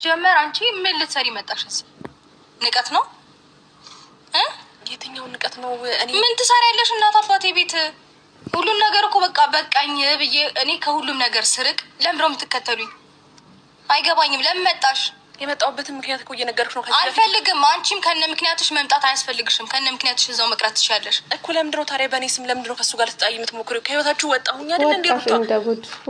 ጀመር አንቺ ምን ልትሰሪ መጣሽስ? ንቀት ነው የትኛው ንቀት ነው? እኔ ምን ትሰሪያለሽ? እናት አባቴ ቤት ሁሉም ነገር እኮ በቃ በቃኝ ብዬ እኔ ከሁሉም ነገር ስርቅ ለምን ነው የምትከተሉኝ? አይገባኝም። ለምን መጣሽ? የመጣሁበትን ምክንያት እኮ እየነገርኩሽ ነው። አልፈልግም። አንቺም ከነ ምክንያትሽ መምጣት አያስፈልግሽም። ከነ ምክንያትሽ እዛው መቅረት ትችያለሽ እኮ። ለምንድን ነው ታዲያ በእኔ ስም ለምንድን ነው ከሱ ጋር ልትጣይ የምትሞክሪው? ከህይወታችሁ ወጣሁኝ አይደል እንዴ? ሩታ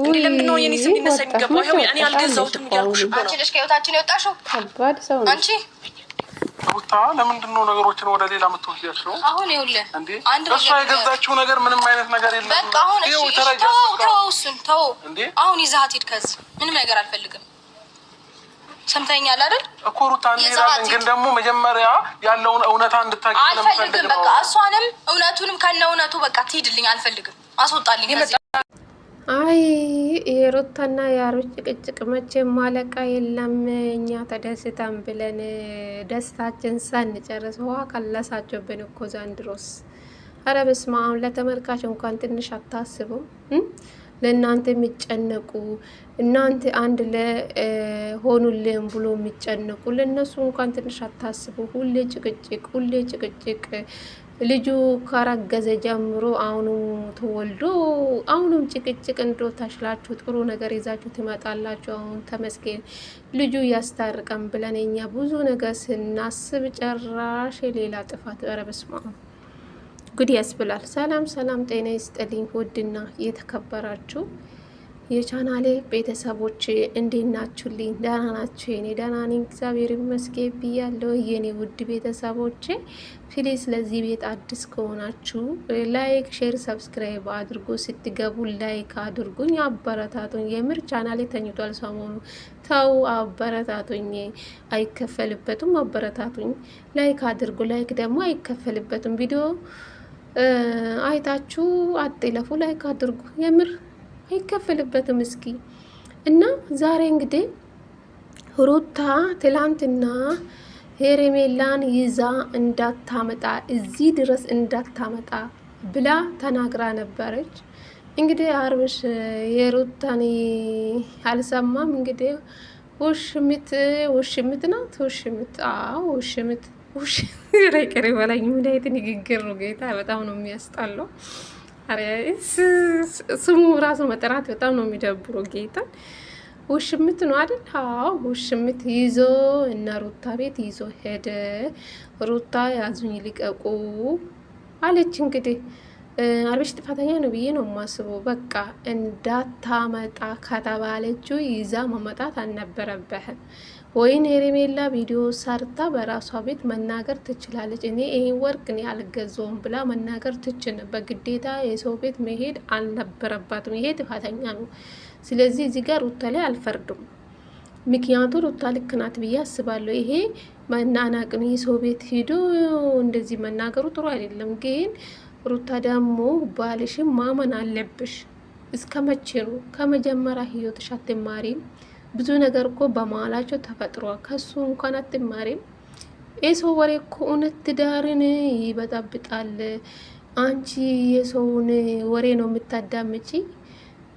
እንዴ ለምንድን ነው የኔ ስም ሊነሳ የሚገባው? ይኸው እኔ አልገዛሁትም እያልኩሽ እኮ ነው። አንቺ ልጅ ከህይወታችን የወጣሽው ከባድ ሰው ነው አንቺ። ሩታ ለምንድን ነው ነገሮችን ወደ ሌላ የምትወስዳቸው? አሁን ይኸውልህ አንድ እሷ የገዛችው ነገር ምንም አይነት ነገር የለም። በቃ አሁን እሺ ተው እሱን ተው። አሁን ይዘሀት ሂድ ከዚህ። ምንም ነገር አልፈልግም። ሰምተኛል አይደል እኮ ሩታ። እንሄዳለን ግን ደግሞ መጀመሪያ ያለውን እውነታ እንድታቂ አልፈልግም። በቃ እሷንም እውነቱንም ከነ እውነቱ በቃ ትሂድልኝ። አልፈልግም። አስወጣልኝ ከዚህ። አይ የሩታና የአብርሽ ጭቅጭቅ መቼም ማለቃ የለም። እኛ ተደስተን ብለን ደስታችን ሳንጨርስ ውሃ ቀለሳቸውብን እኮ ዘንድሮስ። ኧረ በስመ አብ። ለተመልካች እንኳን ትንሽ አታስቡም? ለእናንተ የሚጨነቁ እናንተ አንድ ለሆኑልን ብሎ የሚጨነቁ ለእነሱ እንኳን ትንሽ አታስቡ። ሁሌ ጭቅጭቅ፣ ሁሌ ጭቅጭቅ። ልጁ ካረገዘ ጀምሮ አሁንም ተወልዶ አሁንም ጭቅጭቅ። እንዶ ታሽላችሁ ጥሩ ነገር ይዛችሁ ትመጣላችሁ። አሁን ተመስገን ልጁ ያስታርቀን ብለን እኛ ብዙ ነገር ስናስብ ጨራሽ ሌላ ጥፋት። ኧረ በስመ አብ ጉድ ያስብላል። ሰላም ሰላም፣ ጤና ይስጥልኝ ውድና የተከበራችሁ የቻናሌ ቤተሰቦች እንዴት ናችሁልኝ? ደህና ናችሁ? የኔ ደህና ነኝ እግዚአብሔር ይመስገን ብያለሁ። የኔ ውድ ቤተሰቦች ፕሊዝ ለዚህ ቤት አዲስ ከሆናችሁ ላይክ፣ ሼር፣ ሰብስክራይብ አድርጎ ስትገቡ ላይክ አድርጉኝ፣ አበረታቱኝ። የምር ቻናሌ ተኝቷል ሰሞኑ። ተው አበረታቱኝ፣ አይከፈልበትም። አበረታቱኝ፣ ላይክ አድርጉ። ላይክ ደግሞ አይከፈልበትም። ቪዲዮ አይታችሁ አጥለፉ፣ ላይክ አድርጉ። የምር አይከፈልበትም። እስኪ እና ዛሬ እንግዲህ ሩታ ትላንትና ሄርሜላን ይዛ እንዳታመጣ እዚህ ድረስ እንዳታመጣ ብላ ተናግራ ነበረች። እንግዲህ አብርሽ የሩታን አልሰማም። እንግዲህ ውሽምት ናት። ውሽምት ረቀሪ በላኝ። ምን አይነት ንግግር ነው ጌታ! በጣም ነው የሚያስጣለው። ስሙ ራሱ መጠራት በጣም ነው የሚደብረው ጌታ። ውሽምት ነው አይደል? አዎ ውሽምት ይዞ እና ሩታ ቤት ይዞ ሄደ። ሩታ ያዙኝ ልቀቁ አለች። እንግዲህ አብርሽ ጥፋተኛ ነው ብዬ ነው የማስበው። በቃ እንዳታመጣ ከተባለችው ይዛ መመጣት አልነበረበህም። ወይን ሄርሜላ ቪዲዮ ሰርታ በራሷ ቤት መናገር ትችላለች። እኔ ይሄን ወርቅ እኔ አልገዛውም ብላ መናገር ትችል። በግዴታ የሰው ቤት መሄድ አልነበረባትም። ይሄ ጥፋተኛ ነው። ስለዚህ እዚህ ጋር ሩታ ላይ አልፈርድም። ምክንያቱ ሩታ ልክ ናት ብዬ አስባለሁ። ይሄ መናናቅ ነው። የሰው ቤት ሂዶ እንደዚህ መናገሩ ጥሩ አይደለም። ግን ሩታ ደግሞ ባልሽም ማመን አለብሽ። እስከ መቼ ነው? ከመጀመሪያ ህይወትሽ አትማሪም? ብዙ ነገር እኮ በመሀላቸው ተፈጥሯል። ከሱ እንኳን አትማሪም? የሰው ወሬ እኮ እውነት ትዳርን ይበጣብጣል። አንቺ የሰውን ወሬ ነው የምታዳምጪ።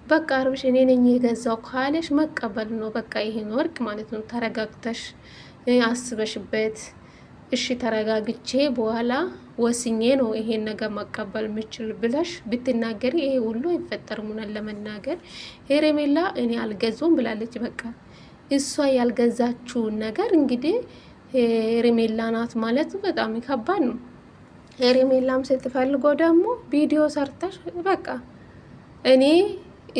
በቃ አብርሽ እኔ ነኝ የገዛው ካለሽ መቀበል ነው። በቃ ይሄን ወርቅ ማለት ነው። ተረጋግተሽ አስበሽበት እሺ ተረጋግቼ በኋላ ወስኜ ነው ይሄን ነገር መቀበል ምችል ብለሽ ብትናገሪ ይሄ ሁሉ አይፈጠርም። ለመናገር ሄርሜላ እኔ አልገዛውም ብላለች። በቃ እሷ ያልገዛችው ነገር እንግዲህ ሄርሜላ ናት ማለት በጣም ከባድ ነው። ሄርሜላም ስትፈልጎ ደግሞ ቪዲዮ ሰርተሽ በቃ እኔ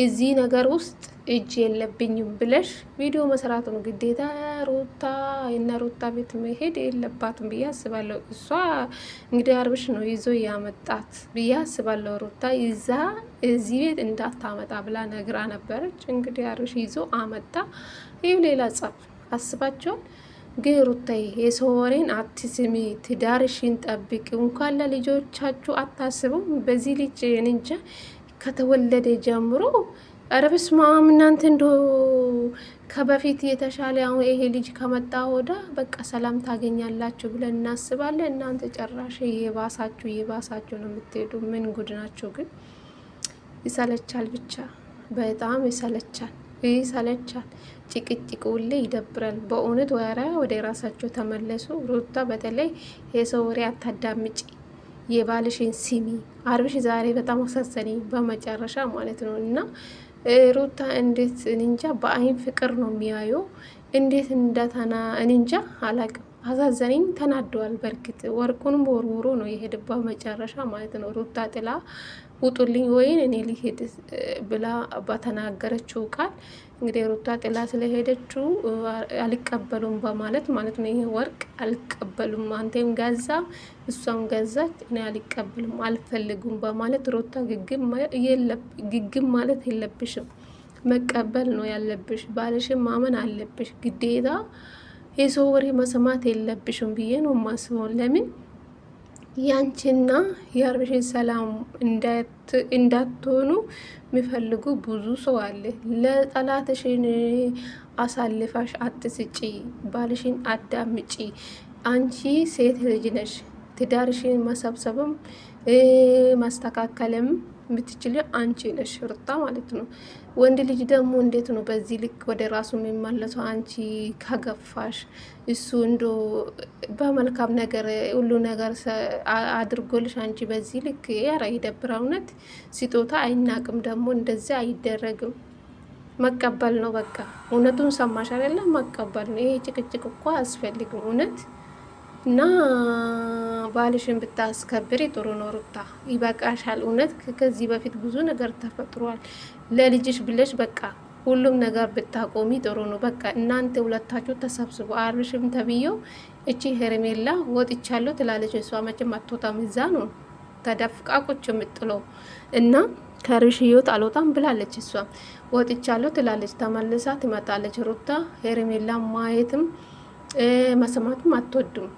እዚህ ነገር ውስጥ እጅ የለብኝም ብለሽ ቪዲዮ መስራት ነው ግዴታ። ሩታ እና ሩታ ቤት መሄድ የለባትም ብዬ አስባለሁ። እሷ እንግዲህ አብርሽ ነው ይዞ ያመጣት ብዬ አስባለሁ። ሩታ ይዛ እዚህ ቤት እንዳታመጣ ብላ ነግራ ነበረች። እንግዲህ አብርሽ ይዞ አመጣ። ይህ ሌላ ጸብ አስባቸዋል። ግን ሩታዬ የሰው ወሬን አትስሚ፣ ትዳርሽን ጠብቂ። እንኳን ለልጆቻችሁ አታስቡም? በዚህ ልጅ እንጃ ከተወለደ ጀምሮ ኧረ በስመ አብ። እናንተ እንዶ ከበፊት የተሻለ አሁን ይሄ ልጅ ከመጣ ወዳ በቃ ሰላም ታገኛላችሁ ብለን እናስባለን። እናንተ ጨራሽ የባሳችሁ ነው የምትሄዱ። ምን ጉድ ናቸው ግን! ይሰለቻል፣ ብቻ በጣም ይሰለቻል። ይሰለቻል። ጭቅጭቅ ሁሌ ይደብራል በእውነት። ወደ ራሳቸው ተመለሱ። ሩታ በተለይ የሰው ወሬ አታዳምጪ፣ የባልሽን ሲሚ። አብርሽ ዛሬ በጣም አሳዘነኝ በመጨረሻ ማለት ነው። እና ሩታ እንዴት እንጃ በአይን ፍቅር ነው የሚያየው እንዴት እንደተና እንጃ አላቅም። አሳዘነኝ። ተናደዋል። በርግጥ ወርቁንም ወርውሮ ነው የሄድባ መጨረሻ ማለት ነው። ሩታ ጥላ ውጡልኝ ወይን እኔ ሊሄድ ብላ በተናገረችው ቃል እንግዲህ ሩታ ጥላ ስለሄደችው አልቀበሉም በማለት ማለት ነው። ይሄ ወርቅ አልቀበሉም፣ አንተም ገዛ እሷም ገዛች፣ እኔ አልቀበሉም አልፈልጉም በማለት ሩታ ግግም ማለት የለብሽም፣ መቀበል ነው ያለብሽ። ባልሽም ማመን አለብሽ ግዴታ። የሰው ወሬ መስማት የለብሽም ብዬ ነው ማስበው። ለምን ያንቺና የአብርሽን ሰላም እንዳትሆኑ የሚፈልጉ ብዙ ሰው አለ። ለጠላትሽን አሳልፋሽ አትስጪ፣ ባልሽን አዳምጪ። አንቺ ሴት ልጅ ነሽ። ትዳርሽን መሰብሰብም ማስተካከልም የምትችል አንቺ ነሽ ሩታ ማለት ነው። ወንድ ልጅ ደግሞ እንዴት ነው በዚህ ልክ ወደ ራሱ የሚመለሰው? አንቺ ከገፋሽ እሱ እንዶ በመልካም ነገር ሁሉ ነገር አድርጎልሽ አንቺ በዚህ ልክ ያራ ይደብራ። እውነት ስጦታ አይናቅም፣ ደግሞ እንደዚህ አይደረግም። መቀበል ነው በቃ። እውነቱን ሰማሽ አይደለም? መቀበል ነው። ይሄ ጭቅጭቅ እኮ አያስፈልግም እውነት። እና ባልሽን ብታስከብሪ ጥሩ ነው ሩታ፣ ይበቃሻል። እውነት ከዚህ በፊት ብዙ ነገር ተፈጥሯል። ለልጅሽ ብለሽ በቃ ሁሉም ነገር ብታቆሚ ጥሩ ነው። በቃ እናንተ ሁለታችሁ ተሰብስቡ። አብርሽም ተብዬው እቺ ሄርሜላ ወጥቻለሁ ትላለች። እሷ መቼም አትወጣም፣ እዛ ነው ተደፍቃ ቁጭ የምጥለው። እና ከአብርሽ ህይወት አልወጣም ብላለች። እሷ ወጥቻለሁ ትላለች፣ ተመልሳ ትመጣለች። ሩታ ሄርሜላ ማየትም መስማትም አትወዱም።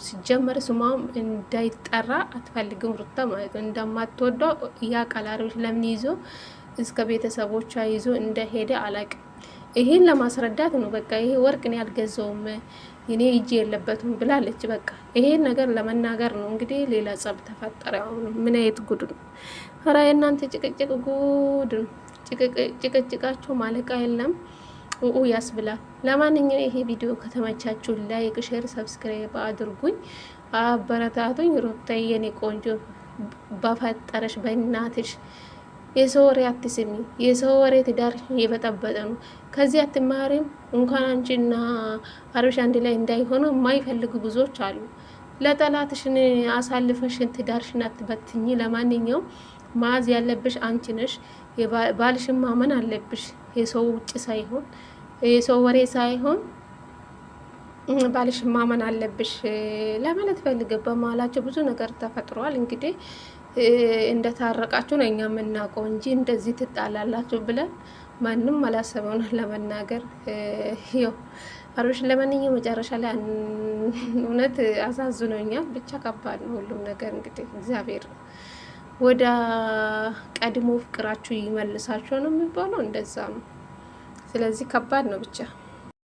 ሲጀመር ስሟም እንዳይጠራ አትፈልግም ሩታ ማለት ነው። እንደማትወደው ያውቃል አብርሽ። ለምን ይዞ እስከ ቤተሰቦቿ ይዞ እንደሄደ አላቅም። ይሄን ለማስረዳት ነው በቃ። ይሄ ወርቅ እኔ አልገዛውም እኔ እጅ የለበትም ብላለች። በቃ ይሄን ነገር ለመናገር ነው እንግዲህ። ሌላ ጸብ ተፈጠረ። አሁን ምን አይነት ጉድ ነው? ኧረ የእናንተ ጭቅጭቅ ጉድ ነው። ጭቅጭቃችሁ ማለቃ የለም። ያስብላል። ለማንኛውም ይሄ ቪዲዮ ከተመቻችሁ ላይክ፣ ሼር፣ ሰብስክራይብ አድርጉኝ፣ አበረታቱኝ። ሩታዬ የኔ ቆንጆ በፈጠረሽ በእናትሽ የሰው ወሬ አትስሚ። የሰው ወሬ ትዳርሽ እየበጠበጠ ነው። ከዚህ አትማሪም። እንኳን አንቺና አብርሽ አንድ ላይ እንዳይሆኑ የማይፈልጉ ብዙዎች አሉ። ለጠላትሽን አሳልፈሽን ትዳርሽን አትበትኝ። ለማንኛውም ማዝ ያለብሽ አንቺ ነሽ። ባልሽን ማመን አለብሽ። የሰው ውጭ ሳይሆን የሰው ወሬ ሳይሆን ባልሽን ማመን አለብሽ ለማለት ፈልገ። በመሀላቸው ብዙ ነገር ተፈጥሯል። እንግዲህ እንደታረቃችሁ ነው እኛ የምናውቀው እንጂ እንደዚህ ትጣላላችሁ ብለን ማንም አላሰበውን ለመናገር ይው አብርሽ። ለማንኛውም መጨረሻ ላይ እውነት አሳዝኖኛል። ብቻ ከባድ ነው ሁሉም ነገር። እንግዲህ እግዚአብሔር ወደ ቀድሞ ፍቅራችሁ ይመልሳችሁ ነው የሚባለው። እንደዛ ነው። ስለዚህ ከባድ ነው ብቻ